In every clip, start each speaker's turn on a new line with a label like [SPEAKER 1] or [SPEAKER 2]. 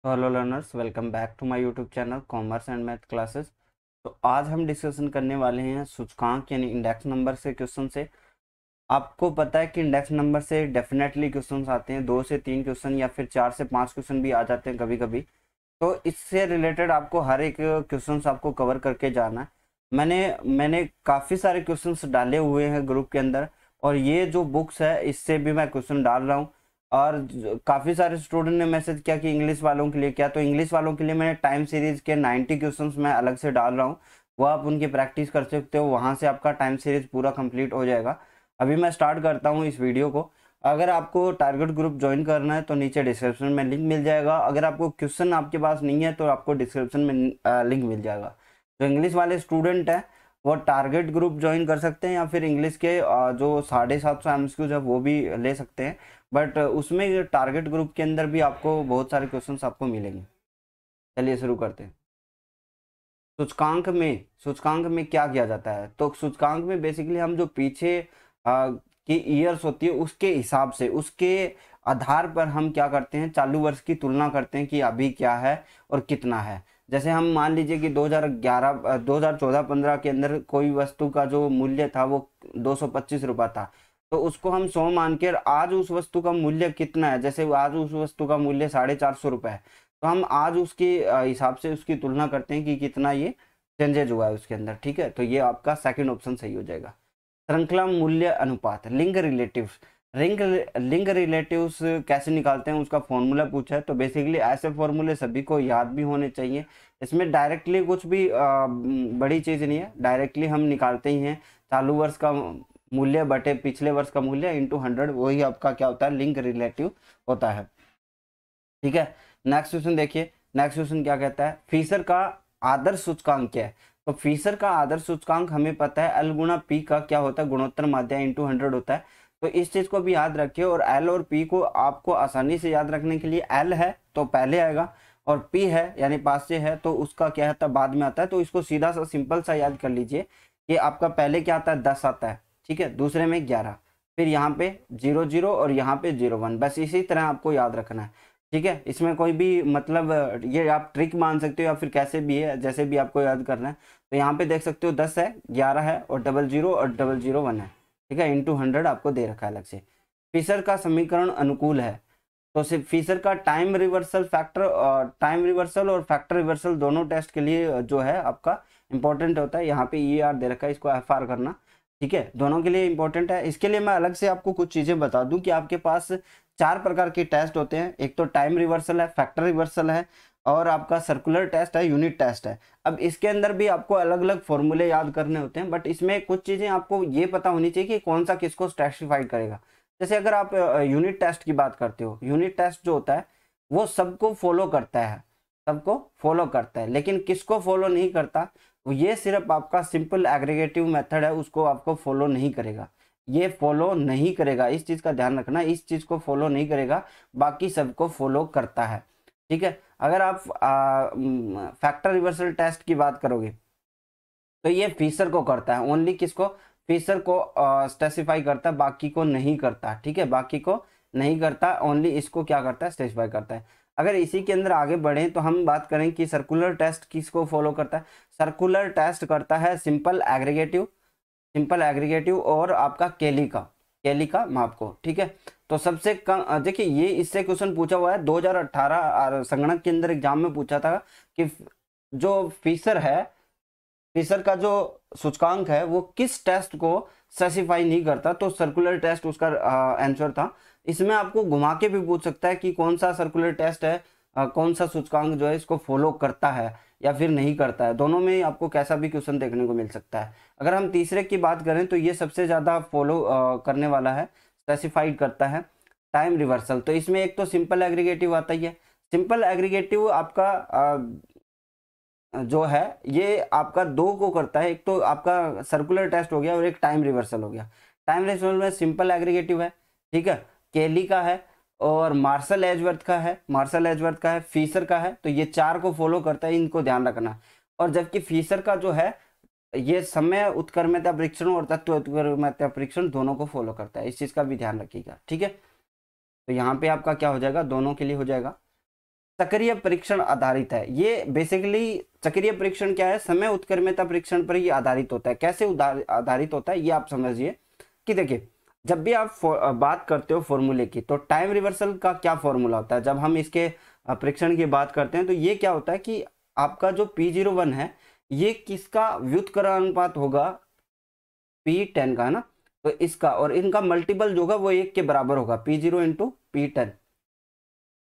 [SPEAKER 1] तो hello learners, welcome back to my YouTube channel commerce and math classes. तो आज हम डिस्कशन करने वाले हैं सूचकांक यानी इंडेक्स नंबर से क्वेश्चन से। आपको पता है कि इंडेक्स नंबर से डेफिनेटली क्वेश्चंस आते हैं, 2 से 3 क्वेश्चन या फिर 4 से 5 क्वेश्चन भी आ जाते हैं कभी कभी। तो इससे रिलेटेड आपको हर एक क्वेश्चंस आपको कवर करके जाना है। मैंने काफ़ी सारे क्वेश्चंस डाले हुए हैं ग्रुप के अंदर, और ये जो बुक्स है इससे भी मैं क्वेश्चन डाल रहा हूँ। और काफ़ी सारे स्टूडेंट ने मैसेज किया कि इंग्लिश वालों के लिए क्या, तो इंग्लिश वालों के लिए मैंने टाइम सीरीज के 90 क्वेश्चंस मैं अलग से डाल रहा हूँ। वो आप उनकी प्रैक्टिस कर सकते हो, वहाँ से आपका टाइम सीरीज पूरा कंप्लीट हो जाएगा। अभी मैं स्टार्ट करता हूँ इस वीडियो को। अगर आपको टारगेट ग्रुप ज्वाइन करना है तो नीचे डिस्क्रिप्शन में लिंक मिल जाएगा। अगर आपको क्वेश्चन आपके पास नहीं है तो आपको डिस्क्रिप्शन में लिंक मिल जाएगा। जो इंग्लिश वाले स्टूडेंट हैं वो टारगेट ग्रुप ज्वाइन कर सकते हैं, या फिर इंग्लिश के जो 750 एमसीक्यूज है वो भी ले सकते हैं। बट उसमें टारगेट ग्रुप के अंदर भी आपको बहुत सारे क्वेश्चंस आपको मिलेंगे। चलिए शुरू करते हैं। सूचकांक में क्या किया जाता है? तो सूचकांक में बेसिकली हम जो पीछे की ईयर्स होती है उसके हिसाब से, उसके आधार पर हम क्या करते हैं, चालू वर्ष की तुलना करते हैं कि अभी क्या है और कितना है। जैसे हम मान लीजिए कि 2011 2014-15 के अंदर कोई वस्तु का जो मूल्य था वो 225 रुपये था। तो उसको हम 100 मान के आज उस वस्तु का मूल्य कितना है, जैसे आज उस वस्तु का मूल्य 450 रुपये है, तो हम आज उसके हिसाब से उसकी तुलना करते हैं कि कितना ये चेंजेज हुआ है उसके अंदर। ठीक है, तो ये आपका सेकंड ऑप्शन सही हो जाएगा। श्रृंखला मूल्य अनुपात, लिंक रिलेटिव्स। लिंक रिलेटिव्स कैसे निकालते हैं उसका फॉर्मूला पूछा है, तो बेसिकली ऐसे फॉर्मूले सभी को याद भी होने चाहिए। इसमें डायरेक्टली कुछ भी बड़ी चीज़ नहीं है, डायरेक्टली हम निकालते ही हैं चालू वर्ष का मूल्य बटे पिछले वर्ष का मूल्य इंटू 100, वही आपका क्या होता है, लिंक रिलेटिव होता है। ठीक है, नेक्स्ट क्वेश्चन देखिए। नेक्स्ट क्वेश्चन क्या कहता है, फीसर का आदर्श सूचकांक क्या है? तो फीसर का आदर्श सूचकांक हमें पता है एल गुणा पी का क्या होता है, गुणोत्तर माध्य इंटू 100 होता है। तो इस चीज को भी याद रखिए, और एल और पी को आपको आसानी से याद रखने के लिए एल है तो पहले आएगा, और पी है यानी पास से है तो उसका क्या है बाद में आता है। तो इसको सीधा सा सिंपल सा याद कर लीजिए कि आपका पहले क्या आता है, 10 आता है। ठीक है, दूसरे में 11, फिर यहाँ पे 00 और यहाँ पे 01, बस इसी तरह आपको याद रखना है। ठीक है, इसमें कोई भी मतलब ये आप ट्रिक मान सकते हो या फिर कैसे भी है, जैसे भी आपको याद करना है। तो यहाँ पे देख सकते हो 10 है, 11 है और 00 और 001 है। ठीक है, इंटू 100 आपको दे रखा है अलग से। फिशर का समीकरण अनुकूल है, तो सिर्फ फिशर का time reversal factor, time reversal और फैक्टर रिवर्सल दोनों टेस्ट के लिए जो है आपका इंपॉर्टेंट होता है। यहाँ पे ई आर दे रखा है, इसको एफ आर करना। ठीक है, दोनों के लिए इंपॉर्टेंट है। इसके लिए मैं अलग से आपको कुछ चीजें बता दूं कि आपके पास 4 प्रकार के टेस्ट होते हैं। एक तो टाइम रिवर्सल है, फैक्टर रिवर्सल है, और आपका सर्कुलर टेस्ट है, यूनिट टेस्ट है। अब इसके अंदर भी आपको अलग अलग फॉर्मूले याद करने होते हैं, बट इसमें कुछ चीजें आपको ये पता होनी चाहिए कि कौन सा किसको स्पेसिफाइड करेगा। जैसे अगर आप यूनिट टेस्ट की बात करते हो, यूनिट टेस्ट जो होता है वो सबको फॉलो करता है, सबको फॉलो करता है, लेकिन किसको फॉलो नहीं करता, ये सिर्फ आपका सिंपल एग्रीगेटिव मेथड है उसको आपको फॉलो नहीं करेगा। ये फॉलो नहीं करेगा, इस चीज का ध्यान रखना, इस चीज को फॉलो नहीं करेगा, बाकी सबको फॉलो करता है। ठीक है, अगर आप फैक्टर रिवर्सल टेस्ट की बात करोगे तो ये फीसर को करता है, ओनली किसको, फीसर को स्पेसिफाई करता है, बाकी को नहीं करता। ठीक है, बाकी को नहीं करता, ओनली इसको क्या करता है, स्पेसिफाई करता है। अगर इसी के अंदर आगे बढ़े तो हम बात करें कि सर्कुलर टेस्ट किसको फॉलो करता है। सर्कुलर टेस्ट करता है सिंपल एग्रीगेटिव, सिंपल एग्रीगेटिव और आपका केली का माप को। ठीक है, तो सबसे कम देखिए, ये इससे क्वेश्चन पूछा हुआ है 2018 संगणक के अंदर एग्जाम में पूछा था कि जो फीसर है, फीसर का जो सूचकांक है वो किस टेस्ट को स्पेसिफाई नहीं करता, तो सर्कुलर टेस्ट उसका आंसर था। इसमें आपको घुमा के भी पूछ सकता है कि कौन सा सर्कुलर टेस्ट है, कौन सा सूचकांक जो है इसको फॉलो करता है या फिर नहीं करता है। दोनों में आपको कैसा भी क्वेश्चन देखने को मिल सकता है। अगर हम तीसरे की बात करें तो ये सबसे ज़्यादा फॉलो करने वाला है, स्पेसिफाइड करता है टाइम रिवर्सल। तो इसमें एक तो सिंपल एग्रीगेटिव आता ही है। सिंपल एग्रीगेटिव आपका जो है ये आपका दो को करता है, एक तो आपका सर्कुलर टेस्ट हो गया और एक टाइम रिवर्सल हो गया। टाइम रिवर्सल में सिंपल एग्रीगेटिव है, ठीक है, केली का है और मार्शल एजवर्थ का है, फीसर का है। तो ये 4 को फॉलो करता है, इनको ध्यान रखना। और जबकि फीसर का जो है ये समय उत्क्रमता परीक्षण और तत्व उत्क्रमता परीक्षण दोनों को फॉलो करता है, इस चीज का भी ध्यान रखिएगा। ठीक है, तो यहाँ पे आपका क्या हो जाएगा, दोनों के लिए हो जाएगा। चक्रीय परीक्षण आधारित है। ये बेसिकली चक्रीय परीक्षण क्या है, समय उत्क्रमता परीक्षण पर ही आधारित होता है। कैसे आधारित होता है ये आप समझिए कि देखिए, जब भी आप बात करते हो फॉर्मूले की, तो टाइम रिवर्सल का क्या फॉर्मूला होता है। जब हम इसके परीक्षण की बात करते हैं तो ये क्या होता है कि आपका जो P01 है ये किसका व्युत्क्रम अनुपात होगा, P10 का, है ना। तो इसका और इनका मल्टीपल जो होगा वो 1 के बराबर होगा, P0 इंटू P10,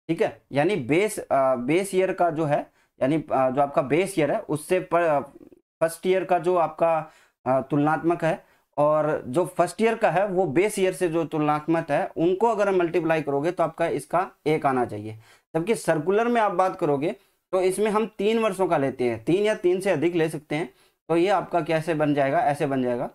[SPEAKER 1] ठीक है। यानी बेस ईयर का जो है, यानी जो आपका बेस ईयर है उससे फर्स्ट ईयर का जो आपका तुलनात्मक है, और जो फर्स्ट ईयर का है वो बेस ईयर से जो तुलनात्मक है, उनको अगर मल्टीप्लाई करोगे तो आपका इसका 1 आना चाहिए। जबकि सर्कुलर में आप बात करोगे तो इसमें हम 3 वर्षों का लेते हैं, 3 या 3 से अधिक ले सकते हैं। तो ये आपका कैसे बन जाएगा, ऐसे बन जाएगा,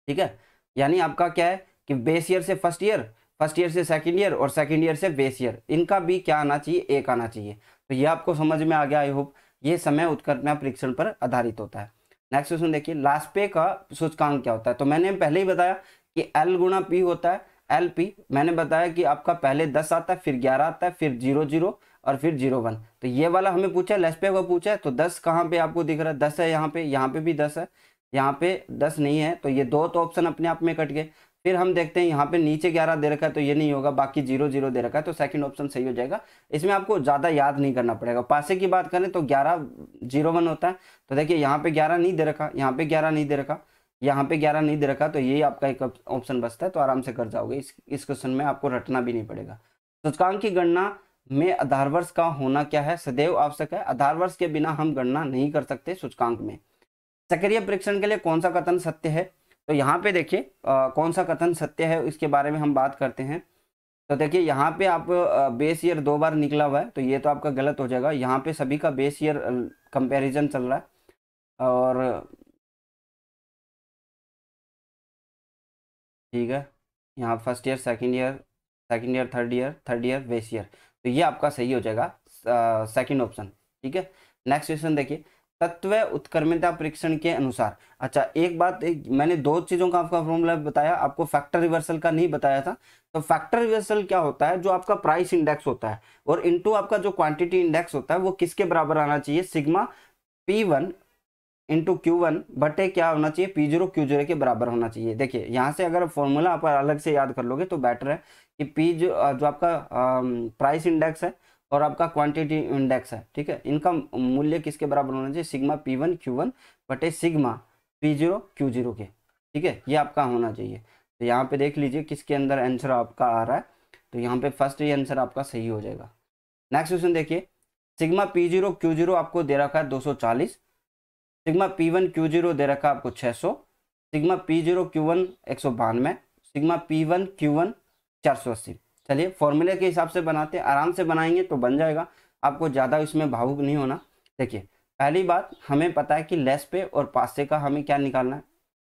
[SPEAKER 1] ठीक है। यानी आपका क्या है कि बेस ईयर से फर्स्ट ईयर, फर्स्ट ईयर से सेकंड ईयर, और सेकंड ईयर से बेस ईयर, इनका भी क्या आना चाहिए, 1 आना चाहिए। तो ये आपको समझ में आ गया, आई होप। ये समय उत्क्रमण परीक्षण पर आधारित होता है। नेक्स्ट क्वेश्चन देखिए, लास्पे का सूचकांक क्या होता है। तो मैंने पहले ही बताया कि L गुणा P होता है, LP। मैंने बताया कि आपका पहले 10 आता है, फिर 11 आता है, फिर 00 और फिर 01। तो ये वाला हमें पूछा है, लास्पे का पूछा है। तो 10 कहाँ पे आपको दिख रहा है, 10 है यहाँ पे भी 10 है, यहाँ पे 10 नहीं है। तो ये 2 तो ऑप्शन अपने आप में कट गए। फिर हम देखते हैं यहाँ पे नीचे 11 दे रखा है तो ये नहीं होगा, बाकी 00 दे रखा है, तो सेकंड ऑप्शन सही हो जाएगा। इसमें आपको ज़्यादा याद नहीं करना पड़ेगा। पासे की बात करें तो 1101 होता है। तो देखिए यहाँ पे 11 नहीं दे रखा, यहाँ पे 11 नहीं दे रखा, यहाँ पे 11 नहीं दे रखा, तो यही आपका एक ऑप्शन बचता है। तो आराम से कर जाओगे, इस क्वेश्चन में आपको रटना भी नहीं पड़ेगा। सूचकांक की गणना में आधार वर्ष का होना क्या है, सदैव आवश्यक है। आधार वर्ष के बिना हम गणना नहीं कर सकते सूचकांक में। चक्रीय परीक्षण के लिए कौन सा कथन सत्य है। तो यहाँ पे देखिए कौन सा कथन सत्य है इसके बारे में हम बात करते हैं। तो देखिए यहाँ पे आप बेस ईयर 2 बार निकला हुआ है, तो ये तो आपका गलत हो जाएगा। यहाँ पे सभी का बेस ईयर कंपैरिजन चल रहा है, और ठीक है, यहाँ first year, second year, third year base year. तो ये आपका सही हो जाएगा सेकंड ऑप्शन, ठीक है। नेक्स्ट क्वेश्चन देखिए, तत्व उत्क्रमणता परीक्षण के अनुसार। अच्छा, एक बात, मैंने 2 चीजों का आपका फॉर्मूला बताया, आपको फैक्टर रिवर्सल का नहीं बताया था। तो फैक्टर रिवर्सल क्या होता है, जो आपका प्राइस इंडेक्स होता है और इनटू आपका जो क्वांटिटी इंडेक्स होता है, वो किसके बराबर आना चाहिए, सिग्मा P1 इंटू Q1 बटे क्या होना चाहिए, P0 Q0 के बराबर होना चाहिए। देखिए यहाँ से अगर फॉर्मूला आप अलग से याद कर लोगे तो बेटर है कि P जो आपका प्राइस इंडेक्स है और आपका क्वांटिटी इंडेक्स है, ठीक है, इनका मूल्य किसके बराबर होना चाहिए, सिग्मा P1 Q1 बटे सिग्मा P0 Q0 के, ठीक है, ये आपका होना चाहिए। तो यहाँ पे देख लीजिए किसके अंदर आंसर आपका आ रहा है। तो यहाँ पे फर्स्ट ही आंसर आपका सही हो जाएगा। नेक्स्ट क्वेश्चन देखिए, सिग्मा P0 Q0 आपको दे रखा है 240, सिग्मा P1 Q0 दे रखा है आपको 600, sigma P0 Q1 192, sigma P1 Q1 480। चलिए फॉर्मूले के हिसाब से बनाते हैं, आराम से बनाएंगे तो बन जाएगा, आपको ज़्यादा इसमें भावुक नहीं होना। देखिए पहली बात, हमें पता है कि लेस पे और पासे का हमें क्या निकालना है,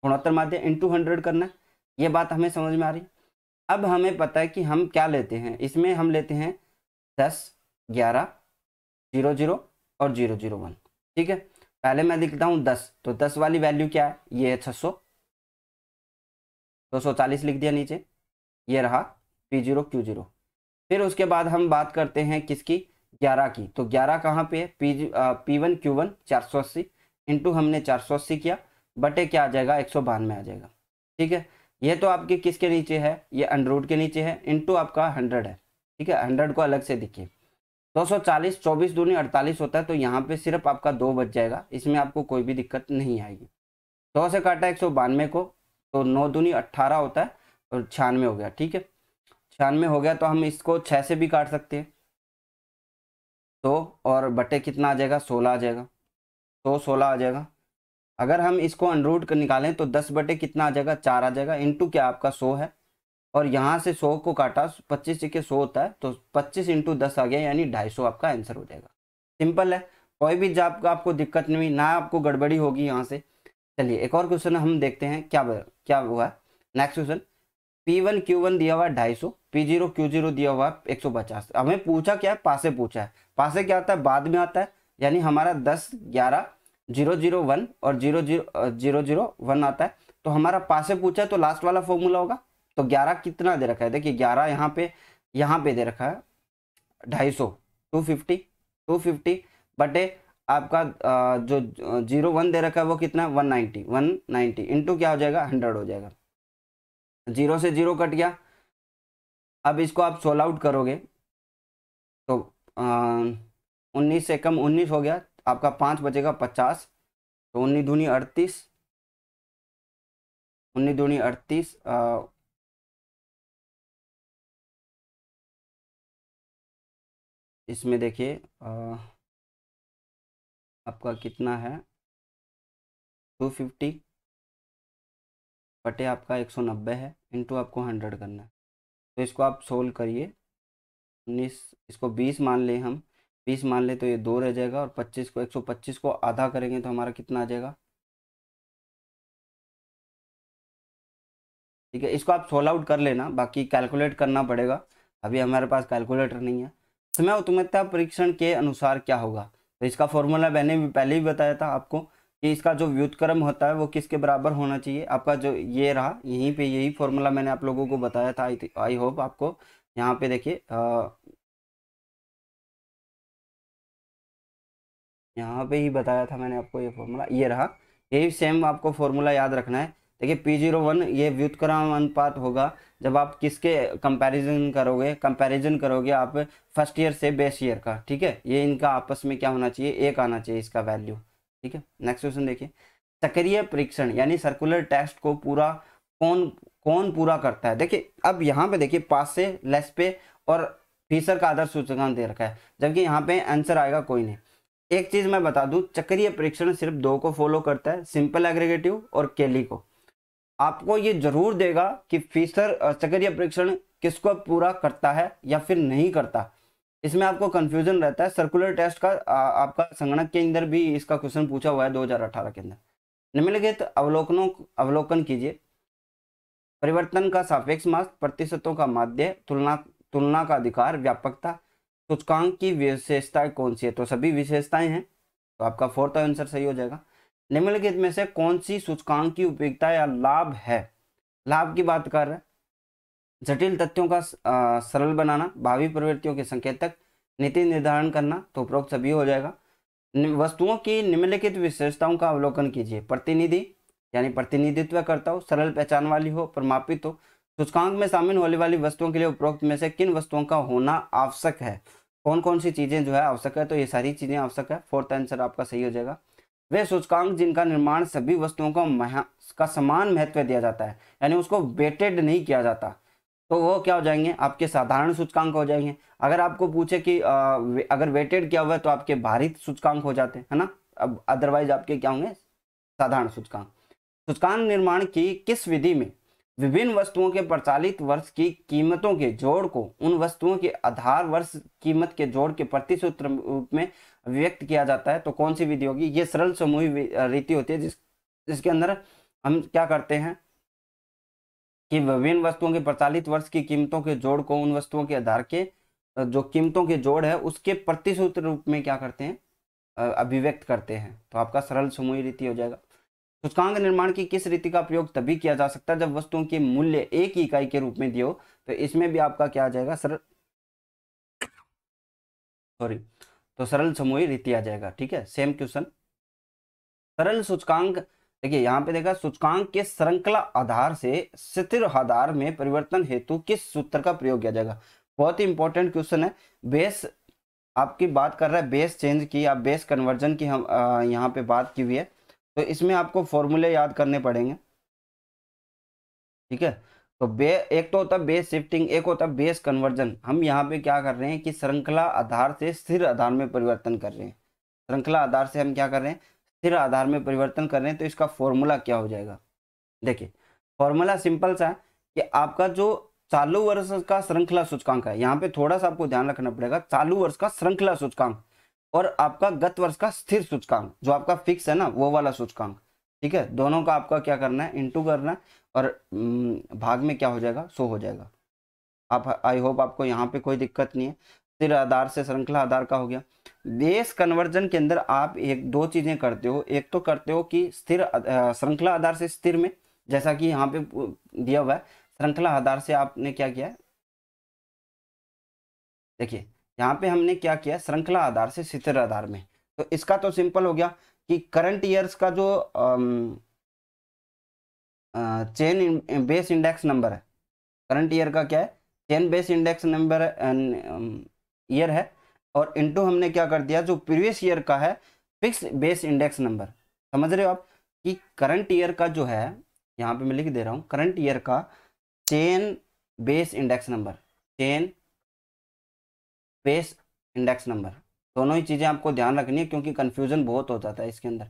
[SPEAKER 1] गुणोत्तर माध्य इंटू 100 करना है, ये बात हमें समझ में आ रही। अब हमें पता है कि हम क्या लेते हैं, इसमें हम लेते हैं 10, 11, 00 और 001, ठीक है। पहले मैं लिखता हूँ 10, तो 10 वाली वैल्यू क्या है, ये है 600, 240 लिख दिया नीचे, ये रहा P0 Q0। फिर उसके बाद हम बात करते हैं किसकी, 11 की। तो 11 कहाँ पे है, P1 Q1 480 इंटू हमने 480 किया, बटे क्या आ जाएगा, 192 आ जाएगा, ठीक है। ये तो आपके किसके नीचे है, ये अंडर के नीचे है, इंटू आपका 100 है, ठीक है। 100 को अलग से देखिए, 240, 24 दूनी 48 होता है, तो यहाँ पे सिर्फ आपका 2 बच जाएगा, इसमें आपको कोई भी दिक्कत नहीं आएगी। 100 से काटा 192 को, तो 9 दूनी 18 होता है और 96 हो गया, ठीक है। 96 हो गया, तो हम इसको 6 से भी काट सकते हैं, तो और बटे कितना आ जाएगा, 16 आ जाएगा, तो 16 आ जाएगा। अगर हम इसको अनरूट कर निकालें तो 10 बटे कितना आ जाएगा, 4 आ जाएगा, इंटू क्या आपका 100 है, और यहाँ से 100 को काटा, 25 के 100 होता है, तो 25 इंटू 10 आ गया, यानी 250 आपका आंसर हो जाएगा। सिंपल है, कोई भी जब का आपको दिक्कत नहीं हुई ना, आपको गड़बड़ी होगी यहाँ से। चलिए एक और क्वेश्चन हम देखते हैं क्या हुआ है। नेक्स्ट क्वेश्चन, P1 Q1 दिया हुआ है 250, P0 Q0 दिया हुआ है 150। हमें पूछा क्या है, पासे पूछा है। पासे क्या आता है, बाद में आता है, यानी हमारा 10, 11, 001 और 001 आता है। तो हमारा पासे पूछा है, तो लास्ट वाला फॉर्मूला होगा। तो 11 कितना दे रखा है, देखिए 11 यहाँ पे दे रखा है 250, 250 बटे आपका जो 01 दे रखा है वो कितना, 190 इंटू क्या हो जाएगा, 100 हो जाएगा। 0 से 0 कट गया। अब इसको आप सोल्व आउट करोगे तो 19 से कम 19 हो गया, आपका 5 बचेगा 50, तो 19 दूनी 38, 19 दूनी 38, इसमें देखिए आपका कितना है, 250 बटे आपका 190 है, इंटू आपको 100 करना है। तो इसको आप सोल्व करिए। 19, इसको 20 मान लें हम, 20 मान लें तो ये 2 रह जाएगा, और 25 को 125 को आधा करेंगे तो हमारा कितना आ जाएगा। ठीक है, इसको आप सोल्व आउट कर लेना, बाकी कैलकुलेट करना पड़ेगा, अभी हमारे पास कैलकुलेटर नहीं है। समय उत्तमता परीक्षण के अनुसार क्या होगा, तो इसका फॉर्मूला मैंने भी पहले ही बताया था आपको कि इसका जो व्युत्क्रम होता है वो किसके बराबर होना चाहिए। आपका जो ये रहा, यहीं पे यही फॉर्मूला मैंने आप लोगों को बताया था। आई होप आपको यहाँ पे देखिए, यहाँ पे ही बताया था मैंने आपको, ये फॉर्मूला ये रहा, यही सेम आपको फॉर्मूला याद रखना है। देखिए P01 ये व्युत्क्रम अनुपात होगा जब आप किसके कंपैरिजन करोगे आप फर्स्ट ईयर से बेस ईयर का। ठीक है, ये इनका आपस में क्या होना चाहिए, एक आना चाहिए इसका वैल्यू। ठीक है, नेक्स्ट क्वेश्चन देखिए, चक्रीय परीक्षण यानी सर्कुलर टेस्ट को पूरा कौन कौन पूरा करता है। देखिए अब यहाँ पे देखिए, पास से, लेस पे और फीसर का आदर्श सूचकांक दे रखा है, जबकि यहाँ पे आंसर आएगा कोई नहीं। एक चीज मैं बता दूं, चक्रीय परीक्षण सिर्फ दो को फॉलो करता है, सिंपल एग्रीगेटिव और केली को। आपको ये जरूर देगा कि फीसर चक्रीय परीक्षण किसको पूरा करता है या फिर नहीं करता, इसमें आपको कंफ्यूजन रहता है। सर्कुलर टेस्ट का आपका संगणक के अंदर भी इसका क्वेश्चन पूछा हुआ है 2018 के अंदर। निम्नलिखित अवलोकन कीजिए, परिवर्तन का सापेक्ष मास, प्रतिशतों का माध्य, तुलना तुलना का अधिकार, व्यापकता, सूचकांक की विशेषताएं कौन सी है, तो सभी विशेषताएं हैं, तो आपका फोर्थ आंसर सही हो जाएगा। निम्नलिखित में से कौन सी सूचकांक की उपयोगिता या लाभ है, लाभ की बात कर रहे हैं, जटिल तथ्यों का सरल बनाना, भावी प्रवृत्तियों के संकेतक, नीति निर्धारण करना, तो उपरोक्त सभी हो जाएगा। वस्तुओं की निम्नलिखित विशेषताओं का अवलोकन कीजिए, प्रतिनिधि यानी प्रतिनिधित्व करता हो, सरल पहचान वाली हो, प्रमापित हो। सूचकांक में शामिल होने वाली वस्तुओं के लिए उपरोक्त में से किन वस्तुओं का होना आवश्यक है, कौन कौन सी चीजें जो है आवश्यक है, तो ये सारी चीजें आवश्यक है, फोर्थ आंसर आपका सही हो जाएगा। वे सूचकांक जिनका निर्माण सभी वस्तुओं का समान महत्व दिया जाता है, यानी उसको वेटेड नहीं किया जाता, तो वो क्या हो जाएंगे, आपके साधारण सूचकांक हो जाएंगे। अगर आपको पूछे कि अगर वेटेड किया हुआ है तो आपके भारित सूचकांक हो जाते हैं, है ना। अब अदरवाइज आपके क्या होंगे, साधारण सूचकांक। सूचकांक निर्माण की किस विधि में विभिन्न वस्तुओं के प्रचलित वर्ष की कीमतों के जोड़ को उन वस्तुओं के आधार वर्ष कीमत के जोड़ के प्रतिसूत्र रूप में व्यक्त किया जाता है, तो कौन सी विधि होगी, ये सरल समूही रीति होती है, जिसके अंदर हम क्या करते हैं कि विभिन्न वस्तुओं के प्रचलित वर्ष की कीमतों के जोड़ को उन वस्तुओं के आधार के जो कीमतों के जोड़ है उसके प्रतिसूत्र रूप में क्या करते हैं, अभिव्यक्त करते हैं, तो आपका सरल समूही रीति हो जाएगा। सूचकांक निर्माण की किस रीति का प्रयोग तभी किया जा सकता है जब वस्तुओं के मूल्य एक इकाई के रूप में दिए हो, तो इसमें भी आपका क्या आ जाएगा, तो सरल समूही रीति आ जाएगा। ठीक है, सेम क्वेश्चन। सरल सूचकांक, देखिए यहाँ पे देखा, सूचकांक के श्रृंखला आधार से स्थिर आधार में परिवर्तन हेतु किस सूत्र का प्रयोग किया जाएगा, बहुत ही इंपॉर्टेंट क्वेश्चन है। बेस आपकी बात कर रहा है, बेस चेंज की, आप बेस कन्वर्जन की हम यहाँ पे बात की हुई है, तो इसमें आपको फॉर्मूले याद करने पड़ेंगे। ठीक है, तो एक तो होता है बेस शिफ्टिंग, एक होता है बेस कन्वर्जन। हम यहाँ पे क्या कर रहे हैं कि श्रृंखला आधार से स्थिर आधार में परिवर्तन कर रहे हैं, श्रृंखला आधार से हम क्या कर रहे हैं, स्थिर आधार में परिवर्तन कर रहे हैं, तो इसका फॉर्मूला क्या हो जाएगा। देखिए फॉर्मूला सिंपल सा है कि आपका जो चालू वर्ष का श्रृंखला सूचकांक है, यहाँ पे थोड़ा सा आपको ध्यान रखना पड़ेगा, चालू वर्ष का श्रृंखला सूचकांक और आपका गत वर्ष का स्थिर सूचकांक जो आपका फिक्स है ना, वो वाला सूचकांक। ठीक है, दोनों का आपका क्या करना है, इंटू करना है, और भाग में क्या हो जाएगा, 100 हो जाएगा। आप आई होप आपको यहाँ पे कोई दिक्कत नहीं है। स्थिर आधार से श्रृंखला आधार का हो गया। बेस कन्वर्जन के अंदर आप एक दो चीजें करते हो, एक तो करते हो कि स्थिर श्रृंखला आधार से स्थिर में, जैसा कि यहाँ पे दिया हुआ है, श्रृंखला आधार से आपने क्या किया है, देखिए यहाँ पे हमने क्या किया, श्रृंखला आधार से स्थिर आधार में। तो इसका तो सिंपल हो गया कि करंट ईयर्स का जो चेन बेस इंडेक्स नंबर है, करंट ईयर का क्या है, chain base index number year है, और इनटू हमने क्या कर दिया, जो प्रीवियस ईयर का है फिक्स बेस इंडेक्स नंबर। समझ रहे हो आप कि करंट ईयर का जो है, यहाँ पे मैं लिख दे रहा हूँ, करंट ईयर का chain base index number, chain base index number, दोनों ही चीजें आपको ध्यान रखनी है क्योंकि कंफ्यूजन बहुत हो जाता है इसके अंदर।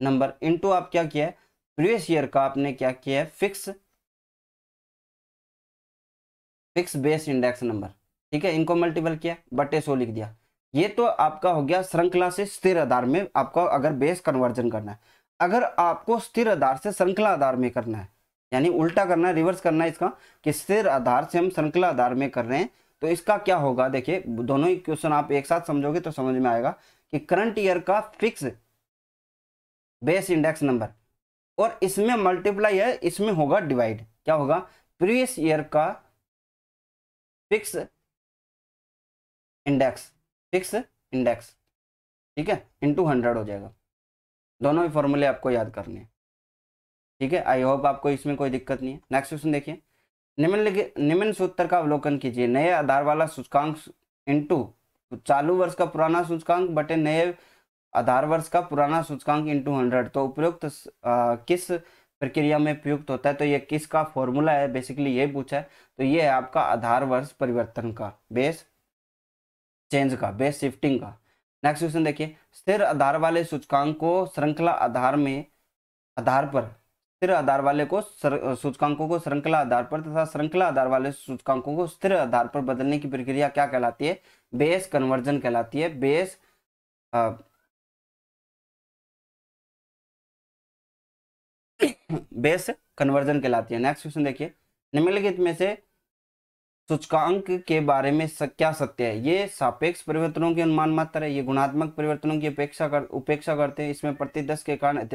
[SPEAKER 1] नंबर इनटू आप क्या किया है, प्रीवियस ईयर का आपने क्या किया है, फिक्स बेस इंडेक्स नंबर। ठीक है, इनको मल्टीपल किया, बटे 100 लिख दिया। ये तो आपका हो गया श्रृंखला से स्थिर आधार में आपको अगर बेस कन्वर्जन करना है। अगर आपको स्थिर आधार से श्रृंखला आधार में करना है, यानी उल्टा करना है, रिवर्स करना है इसका, कि स्थिर आधार से हम श्रृंखला आधार में कर रहे हैं, तो इसका क्या होगा, देखिए दोनों ही क्वेश्चन आप एक साथ समझोगे तो समझ में आएगा कि करंट ईयर का फिक्स बेस इंडेक्स नंबर, और इसमें मल्टीप्लाई है, इसमें होगा डिवाइड, क्या होगा, प्रीवियस ईयर का फिक्स इंडेक्स, ठीक है, इनटू 100 हो जाएगा। दोनों ही फॉर्मूले आपको याद करने हैं। ठीक है, आई होप आपको इसमें कोई दिक्कत नहीं है। नेक्स्ट क्वेश्चन देखिए, निम्न सूत्र का अवलोकन कीजिए, नए आधार वाला सूचकांक इनटू चालू वर्ष का पुराना सूचकांक बटे नए आधार वर्ष का पुराना सूचकांक इनटू 100। तो उपयुक्त किस प्रक्रिया में प्रयुक्त होता है, तो ये किसका फॉर्मूला है, बेसिकली ये पूछा है। तो ये है आपका आधार वर्ष परिवर्तन का, बेस चेंज का, बेस शिफ्टिंग का। नेक्स्ट क्वेश्चन देखिए, स्थिर आधार वाले सूचकांक को श्रृंखला आधार में आधार पर, स्थिर आधार वाले को सूचकांकों को श्रृंखला आधार पर तथा श्रृंखला आधार वाले सूचकांकों को स्थिर आधार पर बदलने की प्रक्रिया क्या कहलाती है, बेस कन्वर्जन कहलाती है, बेस कन्वर्जन कहलाती है। नेक्स्ट क्वेश्चन देखिए, निम्नलिखित में से सूचकांक के बारे में क्या सत्य है, ये सापेक्ष परिवर्तनों की अनुमान मात्र है, ये गुणात्मक परिवर्तनों की उपेक्षा करते हैं, इसमें प्रतिदश के कारण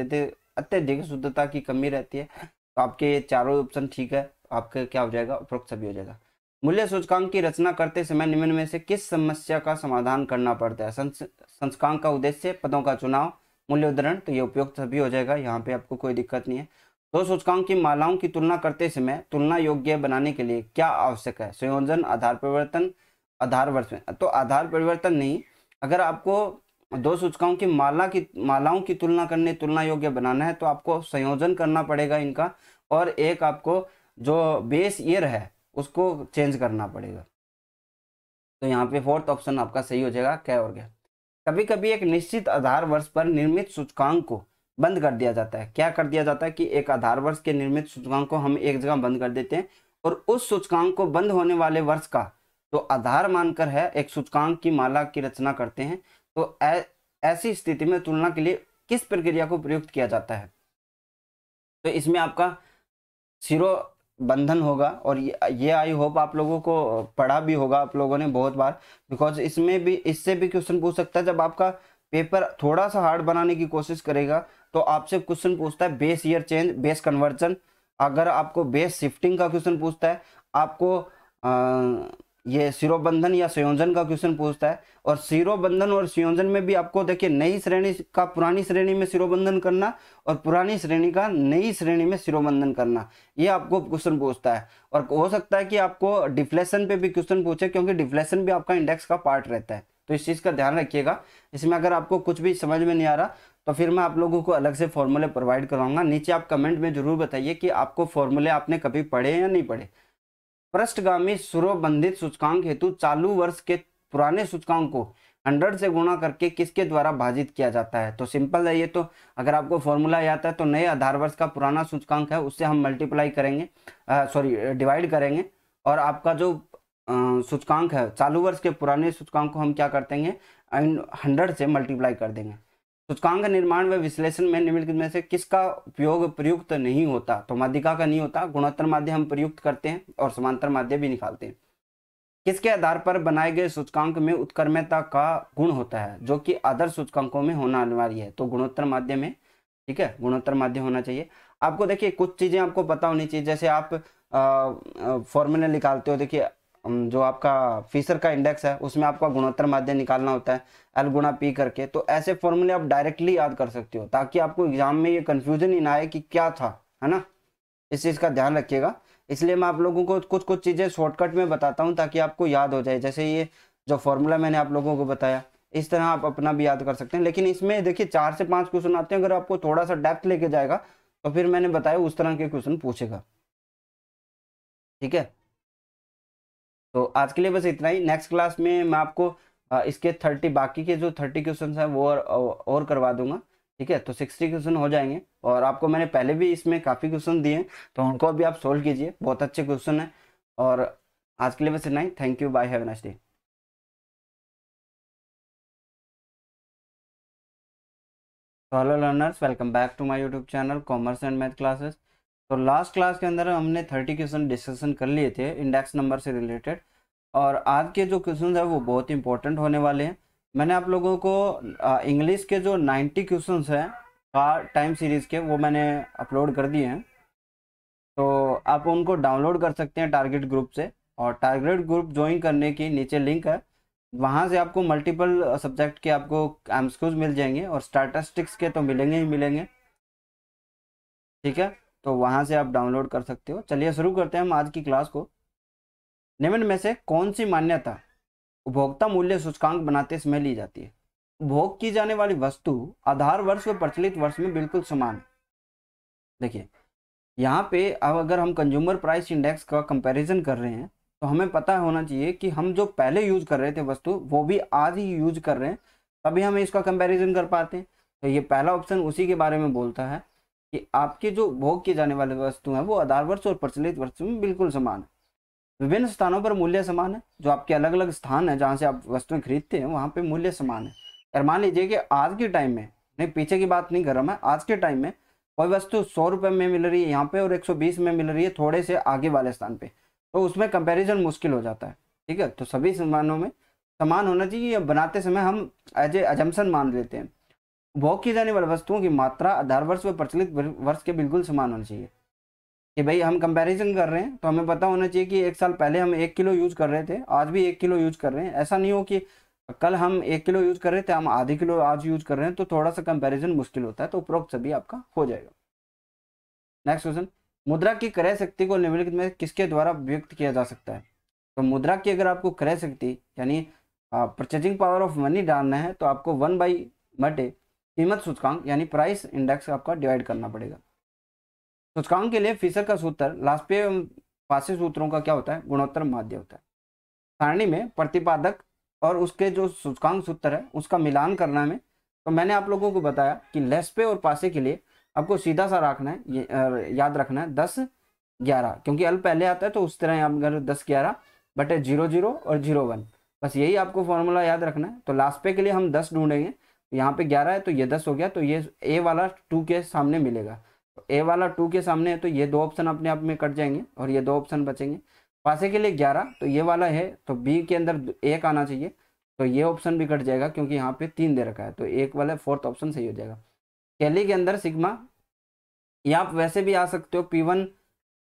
[SPEAKER 1] अत्यधिक शुद्धता की कमी रहती है। तो आपके ये चारों ऑप्शन ठीक है, आपका क्या हो जाएगा, उपरोक्त सभी हो जाएगा। मूल्य सूचकांक की रचना करते समय निम्न में से किस समस्या का समाधान करना पड़ता है, सूचकांक का उद्देश्य, पदों का चुनाव, मूल्य उद्धरण। तो ये उपयुक्त सभी हो जाएगा, यहाँ पे आपको कोई दिक्कत नहीं है। दो सूचकांक की मालाओं की तुलना करते समय तुलना योग्य बनाने के लिए क्या आवश्यक है, संयोजन, आधार परिवर्तन, आधार वर्ष में। तो आधार परिवर्तन नहीं, अगर आपको दो सूचकांकों की मालाओं की तुलना करने, तुलना योग्य बनाना है, तो आपको संयोजन करना पड़ेगा इनका, और एक आपको जो बेस ईयर है उसको चेंज करना पड़ेगा। तो यहाँ पे फोर्थ ऑप्शन आपका सही हो जाएगा, क्या हो गया। कभी कभी एक निश्चित आधार वर्ष पर निर्मित सूचकांक को बंद कर दिया जाता है। क्या कर दिया जाता है कि एक आधार वर्ष के निर्मित सूचकांक को हम एक जगह बंद कर देते हैं, और उस सूचकांक को बंद होने वाले वर्ष का जो आधार मानकर है एक सूचकांक की माला की रचना करते हैं। तो ऐसी स्थिति में तुलना के लिए किस प्रक्रिया को प्रयुक्त किया जाता है, तो इसमें आपका सिरो बंधन होगा, और ये आई होप आप लोगों को पढ़ा भी होगा आप लोगों ने बहुत बार, बिकॉज इसमें भी, इससे भी क्वेश्चन पूछ सकता है। जब आपका पेपर थोड़ा सा हार्ड बनाने की कोशिश करेगा तो आपसे क्वेश्चन पूछता है base year change, base conversion. अगर आपको बेस शिफ्टिंग का क्वेश्चन पूछता है, आपको ये सिरोबंधन या संयोजन का क्वेश्चन पूछता है, और सिरोबंधन और संयोजन में भी आपको देखिए नई श्रेणी का पुरानी श्रेणी में सिरोबंधन करना, और पुरानी श्रेणी का नई श्रेणी में सिरोबंधन करना, ये आपको क्वेश्चन पूछता है। और हो सकता है कि आपको डिफ्लेशन पे भी क्वेश्चन पूछे, क्योंकि डिफ्लेशन भी आपका इंडेक्स का पार्ट रहता है। तो इस चीज़ का ध्यान रखिएगा। इसमें अगर आपको कुछ भी समझ में नहीं आ रहा तो फिर मैं आप लोगों को अलग से फॉर्मूले प्रोवाइड करवाऊंगा। नीचे आप कमेंट में जरूर बताइए कि आपको फॉर्मूले आपने कभी पढ़े या नहीं पढ़े। पृष्ठगामी सिरोबंधित सूचकांक हेतु चालू वर्ष के पुराने सूचकांक को 100 से गुणा करके किसके द्वारा भाजित किया जाता है। तो सिंपल है ये, तो अगर आपको फॉर्मूला आता है तो नए आधार वर्ष का पुराना सूचकांक है उससे हम मल्टीप्लाई करेंगे, डिवाइड करेंगे, और आपका जो सूचकांक है चालू वर्ष के पुराने सूचकांक को हम क्या कर देंगे, 100 से मल्टीप्लाई कर देंगे। सूचकांक निर्माण व विश्लेषण में निम्नलिखित में से किसका उपयोग प्रयुक्त नहीं होता, तो माध्यिका का नहीं होता। गुणोत्तर माध्य हम प्रयुक्त करते हैं और समांतर माध्य भी निकालते हैं। किसके आधार पर बनाए गए सूचकांक में उत्क्रमता का गुण होता है, जो कि आदर्श सूचकांकों में होना अनिवार्य है। तो गुणोत्तर माध्य में, ठीक है, गुणोत्तर माध्य होना चाहिए। आपको देखिए कुछ चीजें आपको पता होनी चाहिए, जैसे आप फॉर्मूला निकालते हो, देखिए जो आपका फिशर का इंडेक्स है उसमें आपका गुणोत्तर माध्य निकालना होता है एल गुणा पी करके, तो ऐसे फॉर्मूले आप डायरेक्टली याद कर सकते हो ताकि आपको एग्जाम में ये कंफ्यूजन ही ना आए कि क्या था, है ना। इस चीज़ का ध्यान रखिएगा। इसलिए मैं आप लोगों को कुछ कुछ चीज़ें शॉर्टकट में बताता हूँ ताकि आपको याद हो जाए। जैसे ये जो फॉर्मूला मैंने आप लोगों को बताया, इस तरह आप अपना भी याद कर सकते हैं। लेकिन इसमें देखिए 4 से 5 क्वेश्चन आते हैं, अगर आपको थोड़ा सा डेप्थ लेके जाएगा तो फिर मैंने बताया उस तरह के क्वेश्चन पूछेगा, ठीक है। तो आज के लिए बस इतना ही। नेक्स्ट क्लास में मैं आपको इसके 30 बाकी के जो 30 क्वेश्चन हैं वो और करवा दूंगा, ठीक है। तो 60 क्वेश्चन हो जाएंगे और आपको मैंने पहले भी इसमें काफ़ी क्वेश्चन दिए हैं तो उनको भी आप सोल्व कीजिए, बहुत अच्छे क्वेश्चन हैं। और आज के लिए बस इतना ही। Thank you, bye, have a nice day. तो hello learners, welcome back to my YouTube channel commerce and math classes. तो लास्ट क्लास के अंदर हमने 30 क्वेश्चन डिस्कशन कर लिए थे इंडेक्स नंबर से रिलेटेड, और आज के जो क्वेश्चन है वो बहुत इंपॉर्टेंट होने वाले हैं। मैंने आप लोगों को इंग्लिश के जो 90 क्वेश्चन हैं टाइम सीरीज़ के वो मैंने अपलोड कर दिए हैं, तो आप उनको डाउनलोड कर सकते हैं टारगेट ग्रुप से। और टारगेट ग्रुप ज्वाइन करने की नीचे लिंक है, वहाँ से आपको मल्टीपल सब्जेक्ट के आपको एमसीक्यूज मिल जाएंगे और स्टैटिस्टिक्स के तो मिलेंगे ही मिलेंगे, ठीक है। तो वहाँ से आप डाउनलोड कर सकते हो। चलिए शुरू करते हैं हम आज की क्लास को। निम्न में से कौन सी मान्यता उपभोक्ता मूल्य सूचकांक बनाते समय ली जाती है? उपभोग की जाने वाली वस्तु आधार वर्ष व प्रचलित वर्ष में बिल्कुल समान है। देखिए यहाँ पे अब अगर हम कंज्यूमर प्राइस इंडेक्स का कंपैरिजन कर रहे हैं तो हमें पता होना चाहिए कि हम जो पहले यूज कर रहे थे वस्तु वो भी आज ही यूज कर रहे हैं, तभी हमें इसका कंपैरिजन कर पाते हैं। तो ये पहला ऑप्शन उसी के बारे में बोलता है कि आपकी जो उपभोग की जाने वाली वस्तु है वो आधार वर्ष और प्रचलित वर्ष में बिल्कुल समान है। विभिन्न स्थानों पर मूल्य समान है, जो आपके अलग अलग स्थान है जहाँ से आप वस्तुएं खरीदते हैं वहाँ पे मूल्य समान है। अगर मान लीजिए कि आज के टाइम में, नहीं पीछे की बात नहीं कर रहा मैं, आज के टाइम में कोई वस्तु 100 रुपये में मिल रही है यहाँ पे और 120 में मिल रही है थोड़े से आगे वाले स्थान पे, तो उसमें कंपैरिजन मुश्किल हो जाता है, ठीक है। तो सभी सामानों में समान होना चाहिए, या बनाते समय हम एज ए अजम्पशन मान लेते हैं। उपभोग की जाने वाली वस्तुओं की मात्रा आधार वर्ष व प्रचलित वर्ष के बिल्कुल समान होनी चाहिए। कि भाई हम कंपैरिजन कर रहे हैं तो हमें पता होना चाहिए कि 1 साल पहले हम 1 किलो यूज कर रहे थे, आज भी 1 किलो यूज कर रहे हैं। ऐसा नहीं हो कि कल हम 1 किलो यूज कर रहे थे, हम आधे किलो आज यूज कर रहे हैं, तो थोड़ा सा कंपैरिजन मुश्किल होता है। तो उपरोक्त सभी आपका हो जाएगा। नेक्स्ट क्वेश्चन, मुद्रा की क्रय शक्ति को निम्नलिखित में किसके द्वारा व्यक्त किया जा सकता है? तो मुद्रा की अगर आपको क्रय शक्ति यानी परचेजिंग पावर ऑफ मनी डालना है तो आपको 1/मटे कीमत सूचकांक यानी प्राइस इंडेक्स आपका डिवाइड करना पड़ेगा। सूचकांक के लिए फिशर का सूत्र लास्पे एवं पासे सूत्रों का क्या होता है? गुणोत्तर माध्य होता है। सारणी में प्रतिपादक और उसके जो सूचकांक सूत्र है उसका मिलान करना में, तो मैंने आप लोगों को बताया कि लेस्पे और पासे के लिए आपको सीधा सा रखना है, ये याद रखना है 10-11, क्योंकि अल पहले आता है तो उस तरह आप अगर 10-11 बटे 0-0 और 0-1, बस यही आपको फॉर्मूला याद रखना है। तो लास्पे के लिए हम 10 ढूंढेंगे, यहाँ पे 11 है तो ये 10 हो गया, तो ये ए वाला 2 के सामने मिलेगा। ए वाला 2 के सामने है तो ये 2 ऑप्शन अपने आप में कट जाएंगे और ये 2 ऑप्शन बचेंगे। पासे के लिए 11 तो ये वाला है, तो बी के अंदर 1 आना चाहिए, तो ये ऑप्शन भी कट जाएगा क्योंकि यहाँ पे 3 दे रखा है, तो 1 वाला 4th ऑप्शन सही हो जाएगा। कैली के अंदर सिग्मा, ये आप वैसे भी आ सकते हो, P1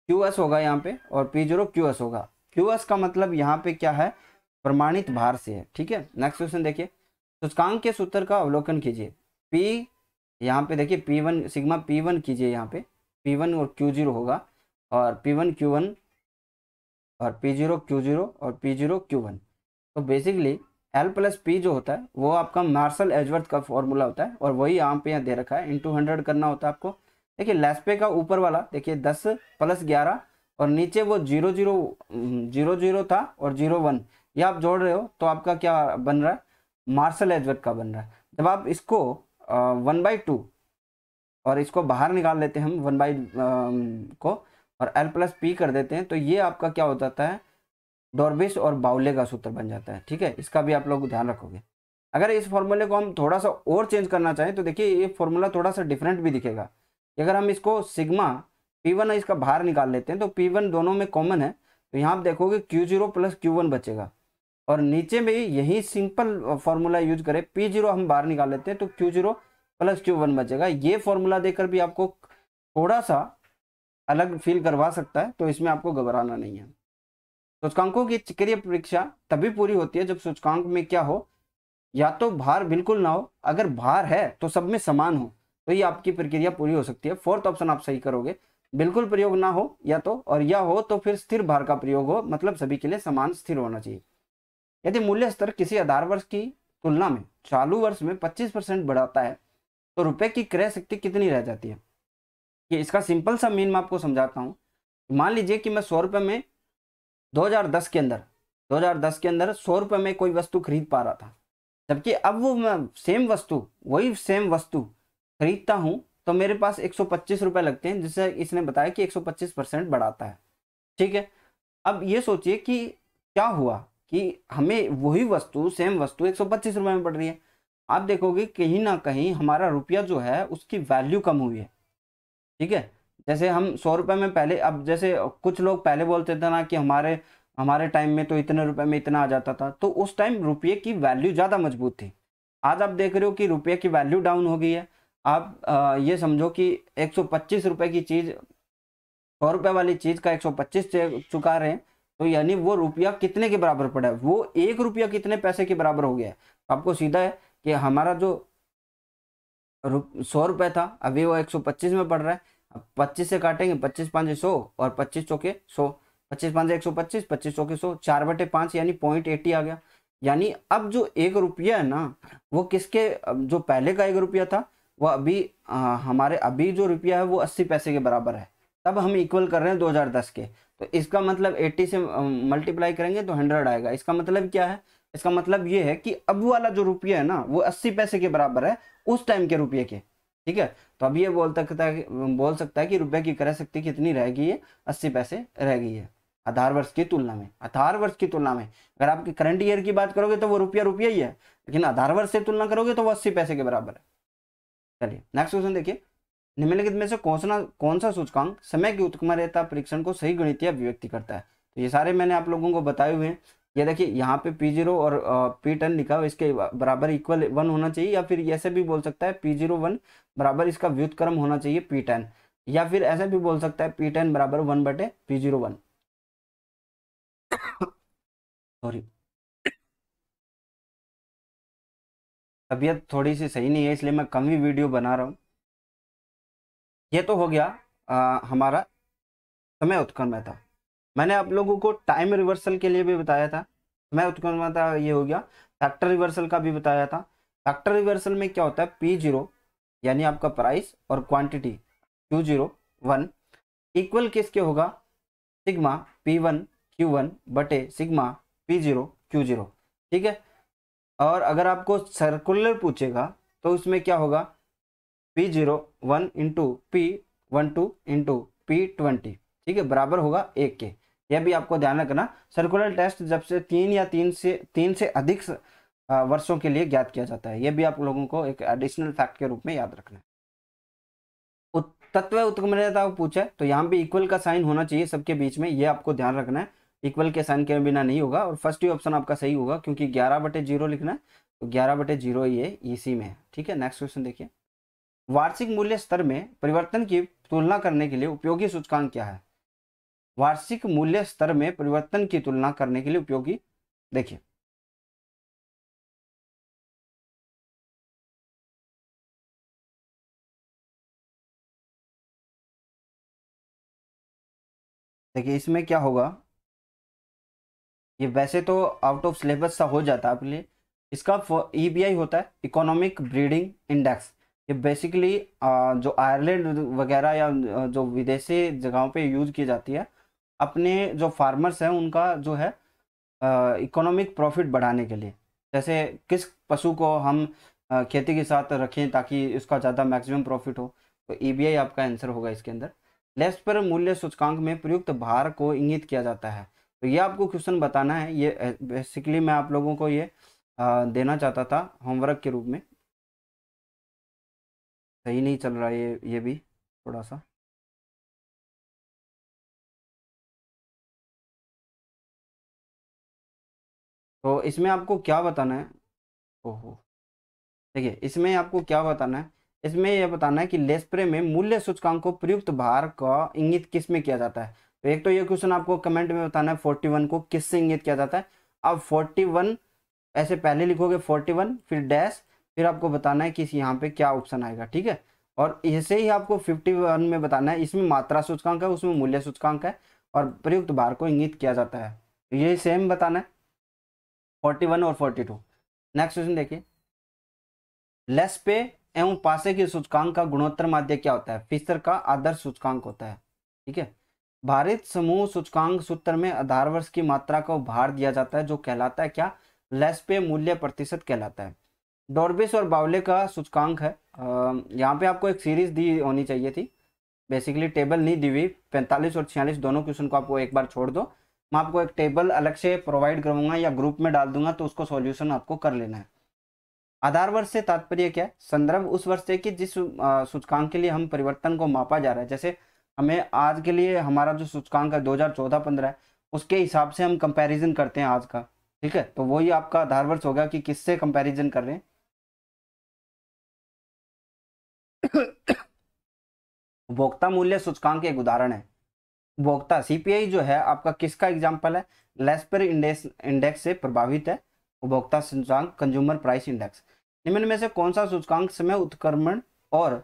[SPEAKER 1] QS होगा यहाँ पे और P0 QS होगा। QS का मतलब यहाँ पे क्या है? प्रमाणित भार से है, ठीक है। नेक्स्ट क्वेश्चन देखिए, सूचकांक के सूत्र का अवलोकन कीजिए। P यहाँ पे देखिए P1 सिग्मा P1 कीजिए, यहाँ पे P1 और Q0 होगा, और P1 Q1 और P0 Q0 और P0 Q1। तो बेसिकली L प्लस P जो होता है वो आपका मार्शल एजवर्थ का फॉर्मूला होता है, और वही यहाँ पे दे रखा है, इंटू 100 करना होता है आपको। देखिए लेस्पे का ऊपर वाला देखिए 10 + 11 और नीचे वो 0-0 था और 0-1, ये आप जोड़ रहे हो तो आपका क्या बन रहा है? मार्शल एजवर्थ का बन रहा है। जब आप इसको 1/2 और इसको बाहर निकाल लेते हैं हम 1 को और L प्लस P कर देते हैं, तो ये आपका क्या हो जाता है? डॉर्बिश और बाउले का सूत्र बन जाता है, ठीक है। इसका भी आप लोग ध्यान रखोगे। अगर इस फॉर्मूले को हम थोड़ा सा और चेंज करना चाहें तो देखिए ये फॉर्मूला थोड़ा सा डिफरेंट भी दिखेगा। अगर हम इसको सिग्मा P1 इसका बाहर निकाल लेते हैं तो P1 दोनों में कॉमन है, तो यहाँ आप देखोगे Q0 + Q1 बचेगा, और नीचे में यही सिंपल फॉर्मूला यूज करें, P0 हम बाहर निकाल लेते हैं तो Q0 + Q1 बचेगा। ये फॉर्मूला देकर भी आपको थोड़ा सा अलग फील करवा सकता है, तो इसमें आपको घबराना नहीं है। सूचकांकों की चक्रीय परीक्षा तभी पूरी होती है जब सूचकांक में क्या हो, या तो भार बिल्कुल ना हो, अगर भार है तो सब में समान हो, तो ये आपकी प्रक्रिया पूरी हो सकती है। फोर्थ ऑप्शन आप सही करोगे, बिल्कुल प्रयोग ना हो या तो, और या हो तो फिर स्थिर भार का प्रयोग हो, मतलब सभी के लिए समान स्थिर होना चाहिए। यदि मूल्य स्तर किसी आधार वर्ष की तुलना में चालू वर्ष में 25% बढ़ाता है तो रुपए की क्रय शक्ति कितनी रह जाती है। कि इसका सिंपल सा मीन मैं आपको समझाता हूँ। मान लीजिए कि मैं 100 रुपए में 2010 के अंदर 100 रुपए में कोई वस्तु खरीद पा रहा था, जबकि अब वो मैं वही सेम वस्तु खरीदता हूं तो मेरे पास 125 रुपए लगते हैं, जिससे इसने बताया कि 125% बढ़ाता है। ठीक है, अब ये सोचिए कि क्या हुआ कि हमें वही वस्तु सेम वस्तु 125 रुपए में पड़ रही है। आप देखोगे कहीं ना कहीं हमारा रुपया जो है उसकी वैल्यू कम हुई है। ठीक है, जैसे हम 100 रुपए में पहले, अब जैसे कुछ लोग पहले बोलते थे ना कि हमारे हमारे टाइम में तो इतने रुपए में इतना आ जाता था, तो उस टाइम रुपये की वैल्यू ज़्यादा मजबूत थी। आज आप देख रहे हो कि रुपये की वैल्यू डाउन हो गई है। आप ये समझो कि 125 रुपए की चीज़, 100 रुपए वाली चीज़ का 125 चुका रहे हैं, तो यानी वो रुपया कितने के बराबर पड़ा है, वो 1 रुपया कितने पैसे के बराबर हो गया है। तो आपको सीधा है कि हमारा जो 100 रुपए था अभी वो 125 में पड़ रहा है। अब 25 से काटेंगे, 25 पाँच 100 और 25 चौके 100, 25 पाँच 125, 25 चौके 100, 4/5 यानी 0.80 आ गया। यानी अब जो 1 रुपया है ना, वो किसके, जो पहले का 1 रुपया था वो अभी हमारे अभी जो रुपया है वो 80 पैसे के बराबर है। तब हम इक्वल कर रहे हैं 2010 के, तो इसका मतलब 80 से मल्टीप्लाई करेंगे तो 100 आएगा। इसका मतलब क्या है, इसका मतलब ये है कि अब वाला जो रुपया है ना वो 80 पैसे के बराबर है उस टाइम के रुपये के। ठीक है, तो अब ये बोल सकता है कि रुपए की क्रय शक्ति कितनी रह गई है, 80 पैसे रह गई है आधार वर्ष की तुलना में। आधार वर्ष की तुलना में अगर आप करंट ईयर की बात करोगे तो वो रुपया रुपया ही है, लेकिन आधार वर्ष से तुलना करोगे तो वो 80 पैसे के बराबर है। चलिए नेक्स्ट क्वेश्चन देखिए, निम्नलिखित में से कौन सा सूचकांक समय की उत्क्रमणीयता परीक्षण को सही गणितीय अभिव्यक्ति करता है। तो ये सारे मैंने आप लोगों को बताए हुए हैं। ये देखिए यहाँ पे P0 और P10 लिखा हुआ, इसके बराबर इक्वल 1 होना चाहिए, या फिर ऐसे भी बोल सकता है P0 1 बराबर इसका व्युत्क्रम होना चाहिए P10, या फिर ऐसे भी बोल सकता है P10 बराबर 1/P0 1। सॉरी, तबीयत थोड़ी सी सही नहीं है इसलिए मैं कम ही वीडियो बना रहा हूँ। ये तो हो गया हमारा समय उत्क्रमणीयता। मैंने आप लोगों को टाइम रिवर्सल के लिए भी बताया था, समय उत्क्रमणीयता ये हो गया। फैक्टर रिवर्सल का भी बताया था। फैक्टर रिवर्सल में क्या होता है, P0 यानी आपका प्राइस और क्वांटिटी Q0 1 इक्वल किसके होगा, सिग्मा P1 Q1 बटे सिग्मा P0 Q0। ठीक है, और अगर आपको सर्कुलर पूछेगा तो उसमें क्या होगा, P0 1 into P12 into P20, ठीक है, बराबर होगा 1 के। यह भी आपको ध्यान रखना, सर्कुलर टेस्ट जब से 3 से अधिक वर्षों के लिए ज्ञात किया जाता है। यह भी आप लोगों को एक एडिशनल फैक्ट के रूप में याद रखना है। तत्व उत्क्रमणीयता को पूछा है तो यहाँ भी इक्वल का साइन होना चाहिए सबके बीच में, ये आपको ध्यान रखना है। इक्वल के साइन के बिना नहीं होगा, और फर्स्ट ही ऑप्शन आपका सही होगा क्योंकि 11/0 लिखना है, तो 11/0 ये इसी में है। ठीक है, नेक्स्ट क्वेश्चन देखिए, वार्षिक मूल्य स्तर में परिवर्तन की तुलना करने के लिए उपयोगी सूचकांक क्या है। वार्षिक मूल्य स्तर में परिवर्तन की तुलना करने के लिए उपयोगी, देखिए देखिए इसमें क्या होगा, ये वैसे तो आउट ऑफ सिलेबस सा हो जाता है आपके लिए। इसका EBI होता है, इकोनॉमिक ब्रीडिंग इंडेक्स। ये बेसिकली जो आयरलैंड वगैरह या जो विदेशी जगहों पे यूज की जाती है, अपने जो फार्मर्स हैं उनका जो है इकोनॉमिक प्रॉफिट बढ़ाने के लिए। जैसे किस पशु को हम खेती के साथ रखें ताकि उसका ज़्यादा मैक्सिमम प्रॉफिट हो, तो EBI आपका आंसर होगा इसके अंदर। लेफ्ट पर मूल्य सूचकांक में प्रयुक्त भार को इंगित किया जाता है। तो ये आपको क्वेश्चन बताना है, ये बेसिकली मैं आप लोगों को ये देना चाहता था होमवर्क के रूप में। सही नहीं चल रहा है ये भी थोड़ा सा। तो इसमें आपको क्या बताना है, ओहो देखिए इसमें आपको क्या बताना है, इसमें यह बताना है कि लेस्प्रे में मूल्य सूचकांक को प्रयुक्त भार का इंगित किस में किया जाता है। तो एक तो ये क्वेश्चन आपको कमेंट में बताना है 41 को किससे इंगित किया जाता है। अब 41 ऐसे पहले लिखोगे 41 फिर डैश, फिर आपको बताना है कि यहाँ पे क्या ऑप्शन आएगा, ठीक है। और ऐसे ही आपको 51 में बताना है, इसमें मात्रा सूचकांक है, उसमें मूल्य सूचकांक है और प्रयुक्त भार को इंगित किया जाता है, तो ये सेम बताना है 41 और 42। नेक्स्ट क्वेश्चन देखिए, लेस्पे एवं पासे के सूचकांक का गुणोत्तर माध्य क्या होता है? फिशर का आदर्श सूचकांक होता है, ठीक है। भारित समूह सूचकांक सूत्र में आधार वर्ष की मात्रा को भार दिया जाता है जो कहलाता है क्या? लेस्पे मूल्य प्रतिशत कहलाता है। डॉर्बिस और बावले का सूचकांक है, यहाँ पे आपको एक सीरीज दी होनी चाहिए थी, बेसिकली टेबल नहीं दी हुई। 45 और 46 दोनों क्वेश्चन को आपको एक बार छोड़ दो, मैं आपको एक टेबल अलग से प्रोवाइड करूंगा या ग्रुप में डाल दूंगा, तो उसको सॉल्यूशन आपको कर लेना है। आधार वर्ष से तात्पर्य क्या है? संदर्भ उस वर्ष से कि जिस सूचकांक के लिए हम परिवर्तन को मापा जा रहा है। जैसे हमें आज के लिए हमारा जो सूचकांक है 2014-15 है, उसके हिसाब से हम कंपैरिजन करते हैं आज का, ठीक है। तो वही आपका आधार वर्ष होगा कि किससे कंपैरिजन कर रहे हैं। उपभोक्ता मूल्य सूचकांक एक उदाहरण है। उपभोक्ता सीपीआई जो है आपका किसका एग्जाम्पल है? लेस्पर इंडेक्स से प्रभावित है उपभोक्ता सूचकांक, कंज्यूमर प्राइस इंडेक्स। निम्न में से कौन सा सूचकांक समय उत्क्रमण और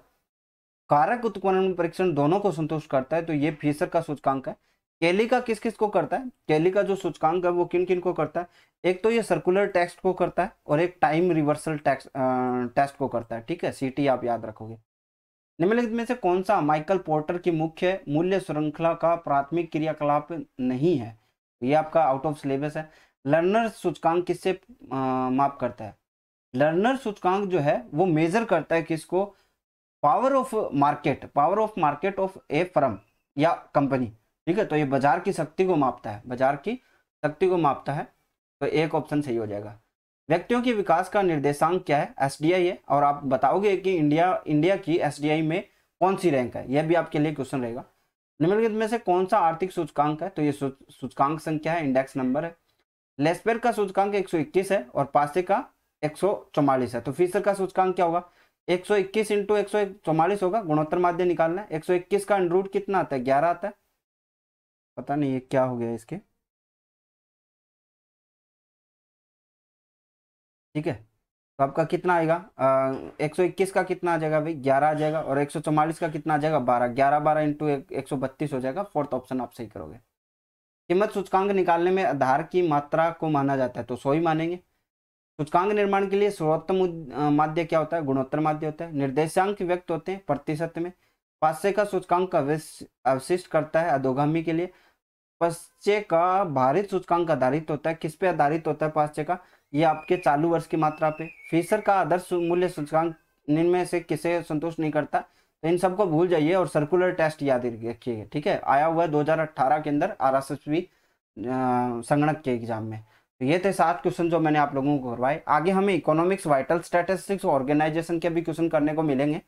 [SPEAKER 1] कारक उत्क्रमण परीक्षण दोनों को संतुष्ट करता है? तो ये फिशर का सूचकांक है। केली का किस किस को करता है? केली का जो सूचकांक है वो किन किन को करता है? एक तो ये सर्कुलर टेक्स्ट को करता है और एक टाइम रिवर्सल टेस्ट को करता है, ठीक है। सीटी आप याद रखोगे। निम्नलिखित में से कौन सा माइकल पोर्टर की मुख्य मूल्य श्रृंखला का प्राथमिक क्रियाकलाप नहीं है? ये आपका आउट ऑफ सिलेबस है। लर्नर सूचकांक किससे माप करता है? लर्नर सूचकांक जो है वो मेजर करता है किसको? Power of market of A firm या कंपनी, ठीक है। तो ये बाजार की शक्ति को मापता है, बाजार की शक्ति को मापता है, तो एक ऑप्शन सही हो जाएगा। व्यक्तियों के विकास का निर्देशांक क्या है? एसडीआई है। और आप बताओगे कि इंडिया की एसडीआई में कौन सी रैंक है, यह भी आपके लिए क्वेश्चन रहेगा। निम्नलिखित में से कौन सा आर्थिक सूचकांक है? तो ये सूचकांक संख्या है, इंडेक्स नंबर है। लेस्पेर का सूचकांक 121 है और पासे का 144 है। तो फिशर का सूचकांक क्या होगा? 121 इंटू 144 होगा, गुणोत्तर माध्य निकालना है। 121 का अंडर रूट कितना आता है? 11 आता है। पता नहीं ये क्या हो गया इसके, ठीक है। तो आपका कितना आएगा? 121 का कितना आ जाएगा भाई? 11 आ जाएगा। और 144 का कितना आ जाएगा? 12। 11 12 इंटू 132 हो जाएगा। फोर्थ ऑप्शन आप सही करोगे। कीमत सूचकांक निकालने में आधार की मात्रा को माना जाता है, तो 100 ही मानेंगे। सूचकांक निर्माण के लिए सर्वोत्तम माध्य क्या होता है? गुणोत्तर माध्य होता है। निर्देशांक व्यक्त होते हैं प्रतिशत में। पासे का सूचकांक का अवशिष्ट करता है अधोगामी के लिए। पासे का भारित सूचकांक आधारित होता है, किस पे आधारित होता है पासे का? ये आपके चालू वर्ष की मात्रा पे। फिशर का आदर्श मूल्य सूचकांक इनमें से किसे संतुष्ट नहीं करता? तो इन सबको भूल जाइए और सर्कुलर टेस्ट याद रखिएगा, ठीक है। आया हुआ है 2018 के अंदर आरएसएसबी संगणक के एग्जाम में। तो ये थे 7 क्वेश्चन जो मैंने आप लोगों को करवाए। आगे हमें इकोनॉमिक्स, वाइटल स्टैटिस्टिक्स, ऑर्गेनाइजेशन के भी क्वेश्चन करने को मिलेंगे।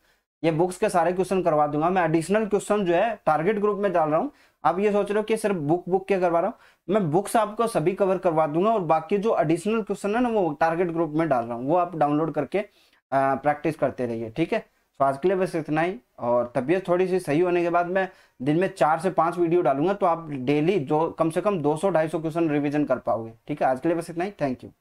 [SPEAKER 1] ये बुक्स के सारे क्वेश्चन करवा दूंगा मैं। एडिशनल क्वेश्चन जो है टारगेट ग्रुप में डाल रहा हूँ। आप ये सोच रहे हो कि सिर्फ बुक के करवा रहा हूँ, मैं बुक्स आपको सभी कवर करवा दूंगा और बाकी जो एडिशनल क्वेश्चन है ना वो टारगेट ग्रुप में डाल रहा हूँ, वो आप डाउनलोड करके प्रैक्टिस करते रहिए, ठीक है। तो आज के लिए बस इतना ही। और तबीयत थोड़ी सी सही होने के बाद मैं दिन में 4 से 5 वीडियो डालूंगा, तो आप डेली जो कम से कम 200-250 क्वेश्चन रिवीजन कर पाओगे, ठीक है। आज के लिए बस इतना ही। Thank you.